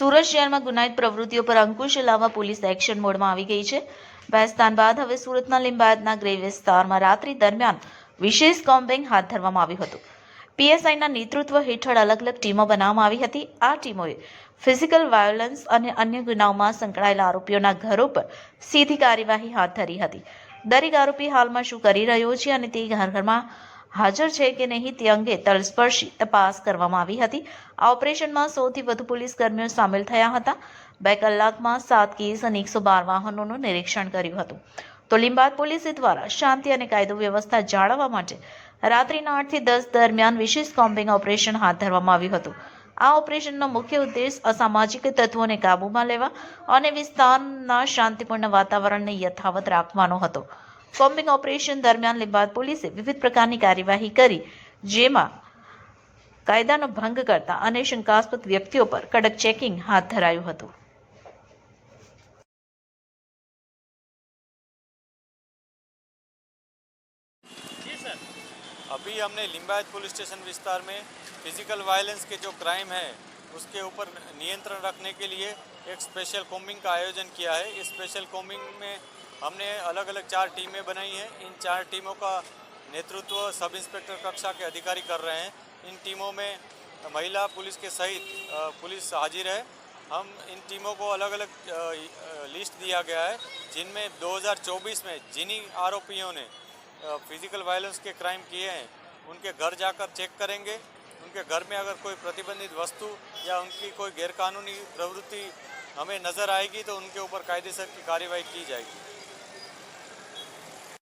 સુરત શહેરમાં ગુનાહિત પ્રવૃત્તિઓ પર અંકુશ લાવવા પોલીસ એક્શન મોડમાં આવી ગઈ છે। બે સ્થાન બાદ હવે સુરતના લિંબાયતના ગ્રે વિસ્તારમાં રાત્રિ દરમિયાન વિશેષ કોમ્બિંગ હાથ ધરવામાં આવ્યું હતું। પીએસઆઈના નેતૃત્વ હેઠળ અલગ અલગ ટીમો બનાવવામાં આવી હતી। આ ટીમોએ ફિઝિકલ વાયોલન્સ અને અન્ય ગુનાઓમાં સંકળાયેલા આરોપીઓના ઘરો પર સીધી કાર્યવાહી હાથ ધરી હતી। દરેક આરોપી હાલમાં શું કરી રહ્યો છે અને તે ઘરમાં હાજર છે કે નહીં તે અંગે તલસ્પર્શી તપાસ કરવામાં આવી હતી। આ ઓપરેશનમાં સૌથી વધુ પોલીસ કર્મીઓ સામેલ થયા હતા। 2 કલાકમાં 7 કેસ અને 112 વાહનોનું નિરીક્ષણ કર્યું હતું। તો લિંબાયત પોલીસ દ્વારા શાંતિ અને કાયદો વ્યવસ્થા જાળવવા માટે રાત્રિના 8 થી 10 દરમિયાન વિશેષ કોમ્બિંગ ઓપરેશન હાથ ધરવામાં આવ્યું હતું। આ ઓપરેશનનો મુખ્ય ઉદ્દેશ અસામાજિક તત્વોને કાબૂમાં લેવા અને વિસ્તારના શાંતિપૂર્ણ વાતાવરણને યથાવત રાખવાનો હતો। કોમ્બિંગ ઓપરેશન દરમિયાન લિંબાયત પોલીસે વિવિધ પ્રકારની કાર્યવાહી કરી, જેમાં કાયદાનો ભંગ કરતા અને શંકાસ્પદ વ્યક્તિઓ પર કડક ચેકિંગ હાથ ધરાયું હતું। अभी हमने लिंबायत पुलिस स्टेशन विस्तार में फिजिकल वायलेंस के जो क्राइम है उसके ऊपर नियंत्रण रखने के लिए एक स्पेशल कॉम्बिंग का आयोजन किया है। इस स्पेशल कॉम्बिंग में हमने अलग अलग 4 टीमें बनाई हैं। इन 4 टीमों का नेतृत्व सब इंस्पेक्टर कक्षा के अधिकारी कर रहे हैं। इन टीमों में महिला पुलिस के सहित पुलिस हाजिर है। हम इन टीमों को अलग अलग लिस्ट दिया गया है, जिनमें 2024 में जिन्हीं आरोपियों ने फिजिकल वायलेंस के क्राइम किए हैं उनके घर जाकर चेक करेंगे। उनके घर में अगर कोई प्रतिबंधित वस्तु या उनकी कोई गैरकानूनी प्रवृत्ति हमें नज़र आएगी तो उनके ऊपर कायदेसर की कार्रवाई की जाएगी।